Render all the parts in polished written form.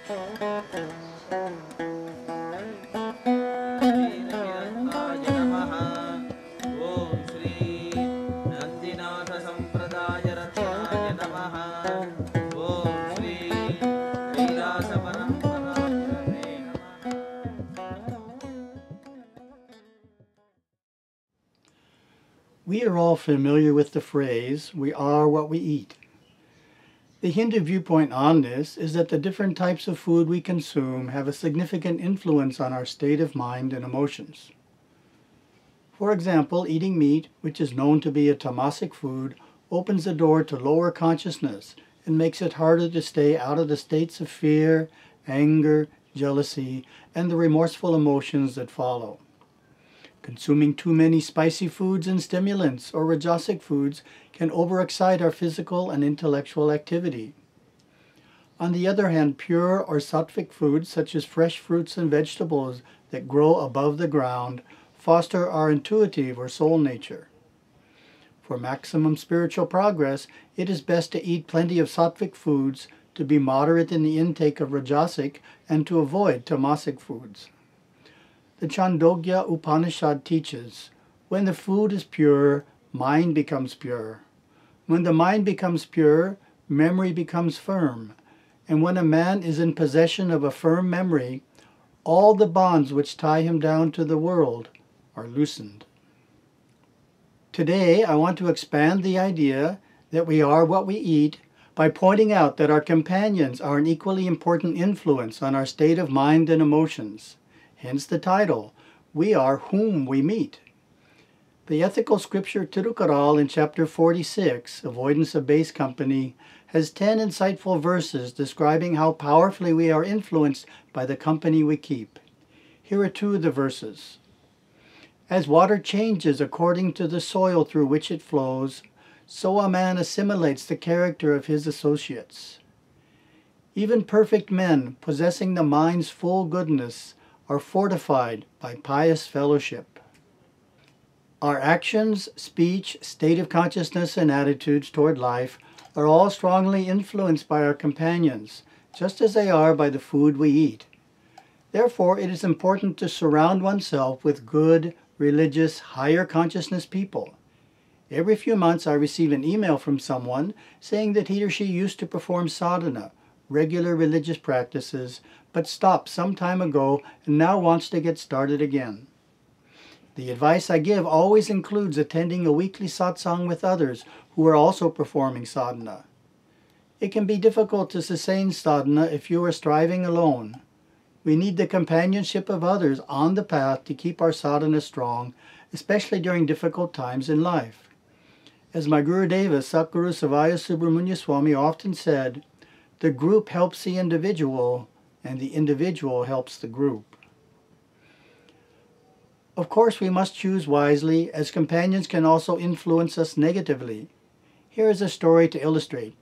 We are all familiar with the phrase, "we are what we eat." The Hindu viewpoint on this is that the different types of food we consume have a significant influence on our state of mind and emotions. For example, eating meat, which is known to be a tamasic food, opens the door to lower consciousness and makes it harder to stay out of the states of fear, anger, jealousy, and the remorseful emotions that follow. Consuming too many spicy foods and stimulants or rajasic foods can overexcite our physical and intellectual activity. On the other hand, pure or sattvic foods such as fresh fruits and vegetables that grow above the ground foster our intuitive or soul nature. For maximum spiritual progress, it is best to eat plenty of sattvic foods, to be moderate in the intake of rajasic, and to avoid tamasic foods. The Chandogya Upanishad teaches, when the food is pure, mind becomes pure. When the mind becomes pure, memory becomes firm. And when a man is in possession of a firm memory, all the bonds which tie him down to the world are loosened. Today, I want to expand the idea that we are what we eat by pointing out that our companions are an equally important influence on our state of mind and emotions. Hence the title, "We are whom we meet." The ethical scripture Tirukural in chapter 46, Avoidance of Base Company, has 10 insightful verses describing how powerfully we are influenced by the company we keep. Here are 2 of the verses. As water changes according to the soil through which it flows, so a man assimilates the character of his associates. Even perfect men, possessing the mind's full goodness, are fortified by pious fellowship. Our actions, speech, state of consciousness, and attitudes toward life are all strongly influenced by our companions, just as they are by the food we eat. Therefore, it is important to surround oneself with good, religious, higher consciousness people. Every few months I receive an email from someone saying that he or she used to perform sadhana, regular religious practices, but stopped some time ago and now wants to get started again. The advice I give always includes attending a weekly satsang with others who are also performing sadhana. It can be difficult to sustain sadhana if you are striving alone. We need the companionship of others on the path to keep our sadhana strong, especially during difficult times in life. As my Gurudeva Satguru Bodhinatha often said, the group helps the individual, and the individual helps the group. Of course, we must choose wisely, as companions can also influence us negatively. Here is a story to illustrate.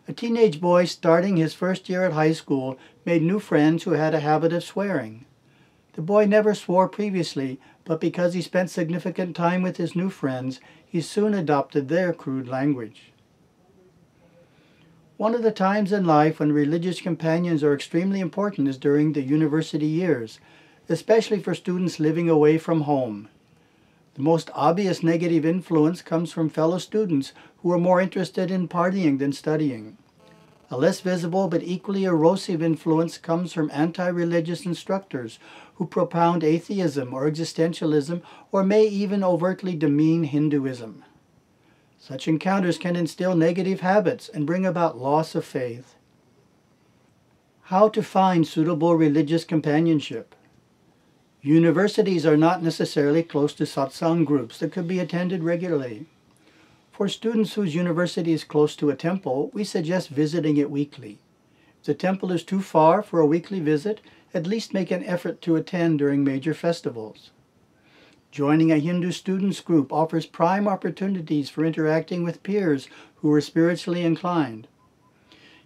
A teenage boy starting his first year at high school made new friends who had a habit of swearing. The boy never swore previously, but because he spent significant time with his new friends, he soon adopted their crude language. One of the times in life when religious companions are extremely important is during the university years, especially for students living away from home. The most obvious negative influence comes from fellow students who are more interested in partying than studying. A less visible but equally erosive influence comes from anti-religious instructors who propound atheism or existentialism or may even overtly demean Hinduism. Such encounters can instill negative habits and bring about loss of faith. How to find suitable religious companionship? Universities are not necessarily close to satsang groups that could be attended regularly. For students whose university is close to a temple, we suggest visiting it weekly. If the temple is too far for a weekly visit, at least make an effort to attend during major festivals. Joining a Hindu students group offers prime opportunities for interacting with peers who are spiritually inclined.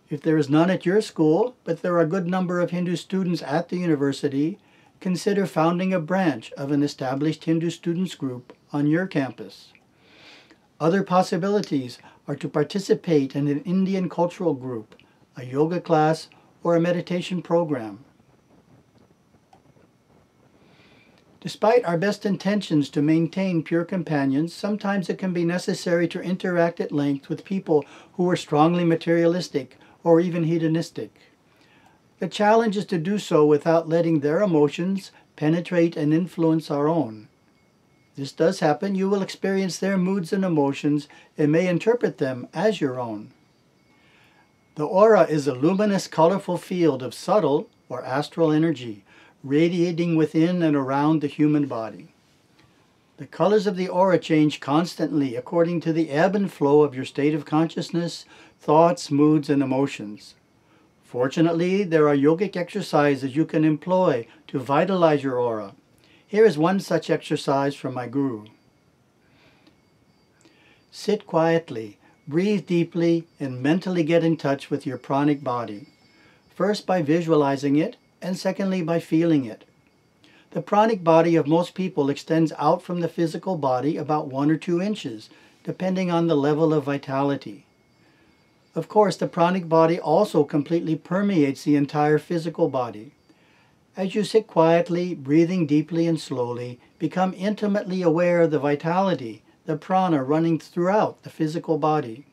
If there is none at your school, but there are a good number of Hindu students at the university, consider founding a branch of an established Hindu students group on your campus. Other possibilities are to participate in an Indian cultural group, a yoga class, or a meditation program. Despite our best intentions to maintain pure companions, sometimes it can be necessary to interact at length with people who are strongly materialistic or even hedonistic. The challenge is to do so without letting their emotions penetrate and influence our own. This does happen. You will experience their moods and emotions and may interpret them as your own. The aura is a luminous, colorful field of subtle or astral energy, radiating within and around the human body. The colors of the aura change constantly according to the ebb and flow of your state of consciousness, thoughts, moods, and emotions. Fortunately, there are yogic exercises you can employ to vitalize your aura. Here is one such exercise from my guru. Sit quietly, breathe deeply, and mentally get in touch with your pranic body. First by visualizing it, and secondly by feeling it. The pranic body of most people extends out from the physical body about 1 or 2 inches, depending on the level of vitality. Of course, the pranic body also completely permeates the entire physical body. As you sit quietly, breathing deeply and slowly, become intimately aware of the vitality, the prana running throughout the physical body.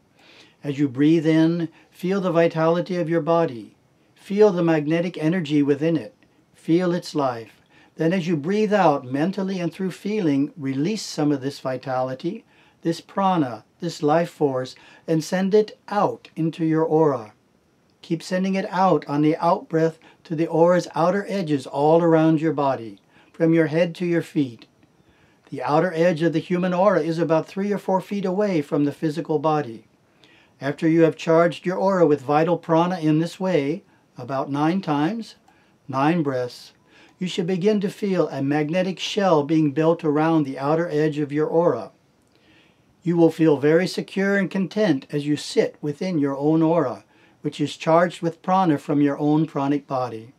As you breathe in, feel the vitality of your body. Feel the magnetic energy within it. Feel its life. Then as you breathe out, mentally and through feeling, release some of this vitality, this prana, this life force, and send it out into your aura. Keep sending it out on the out-breath to the aura's outer edges all around your body, from your head to your feet. The outer edge of the human aura is about 3 or 4 feet away from the physical body. After you have charged your aura with vital prana in this way, about 9 times, 9 breaths, you should begin to feel a magnetic shell being built around the outer edge of your aura. You will feel very secure and content as you sit within your own aura, which is charged with prana from your own pranic body.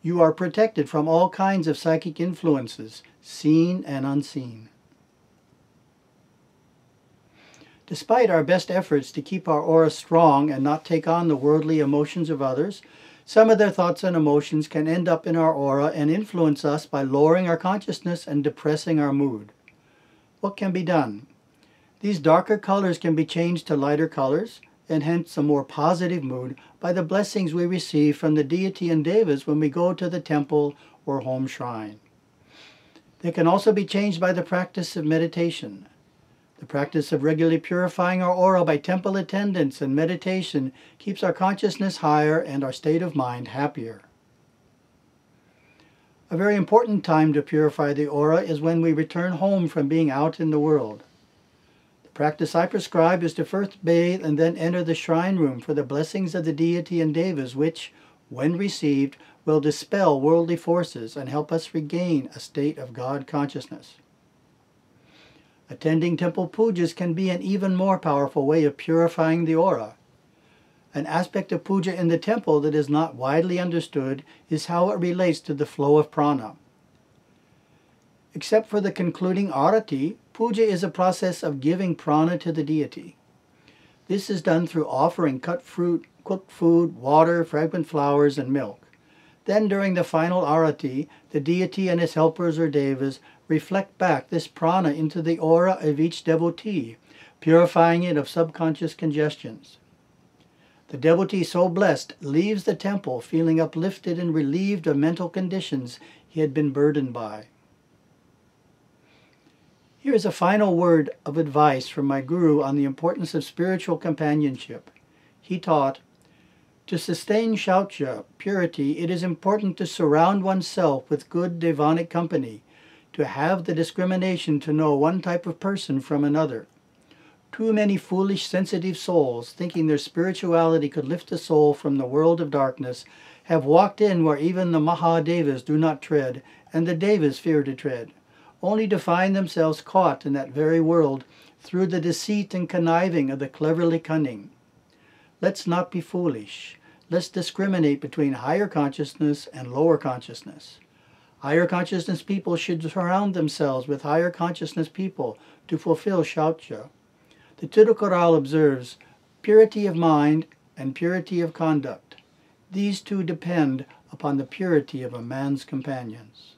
You are protected from all kinds of psychic influences, seen and unseen. Despite our best efforts to keep our aura strong and not take on the worldly emotions of others, some of their thoughts and emotions can end up in our aura and influence us by lowering our consciousness and depressing our mood. What can be done? These darker colors can be changed to lighter colors, and hence a more positive mood, by the blessings we receive from the deity and devas when we go to the temple or home shrine. They can also be changed by the practice of meditation. The practice of regularly purifying our aura by temple attendance and meditation keeps our consciousness higher and our state of mind happier. A very important time to purify the aura is when we return home from being out in the world. The practice I prescribe is to first bathe and then enter the shrine room for the blessings of the deity and devas which, when received, will dispel worldly forces and help us regain a state of God consciousness. Attending temple pujas can be an even more powerful way of purifying the aura. An aspect of puja in the temple that is not widely understood is how it relates to the flow of prana. Except for the concluding arati, puja is a process of giving prana to the deity. This is done through offering cut fruit, cooked food, water, fragrant flowers, and milk. Then during the final arati, the deity and his helpers or devas reflect back this prana into the aura of each devotee, purifying it of subconscious congestions. The devotee so blessed leaves the temple feeling uplifted and relieved of mental conditions he had been burdened by. Here is a final word of advice from my guru on the importance of spiritual companionship. He taught, "To sustain shaucha, purity, it is important to surround oneself with good devonic company, to have the discrimination to know one type of person from another. Too many foolish, sensitive souls, thinking their spirituality could lift a soul from the world of darkness, have walked in where even the Mahadevas do not tread, and the Devas fear to tread, only to find themselves caught in that very world through the deceit and conniving of the cleverly cunning. Let's not be foolish. Let's discriminate between higher consciousness and lower consciousness. Higher consciousness people should surround themselves with higher consciousness people to fulfill shaucha." The Tirukural observes, "Purity of mind and purity of conduct. these two depend upon the purity of a man's companions.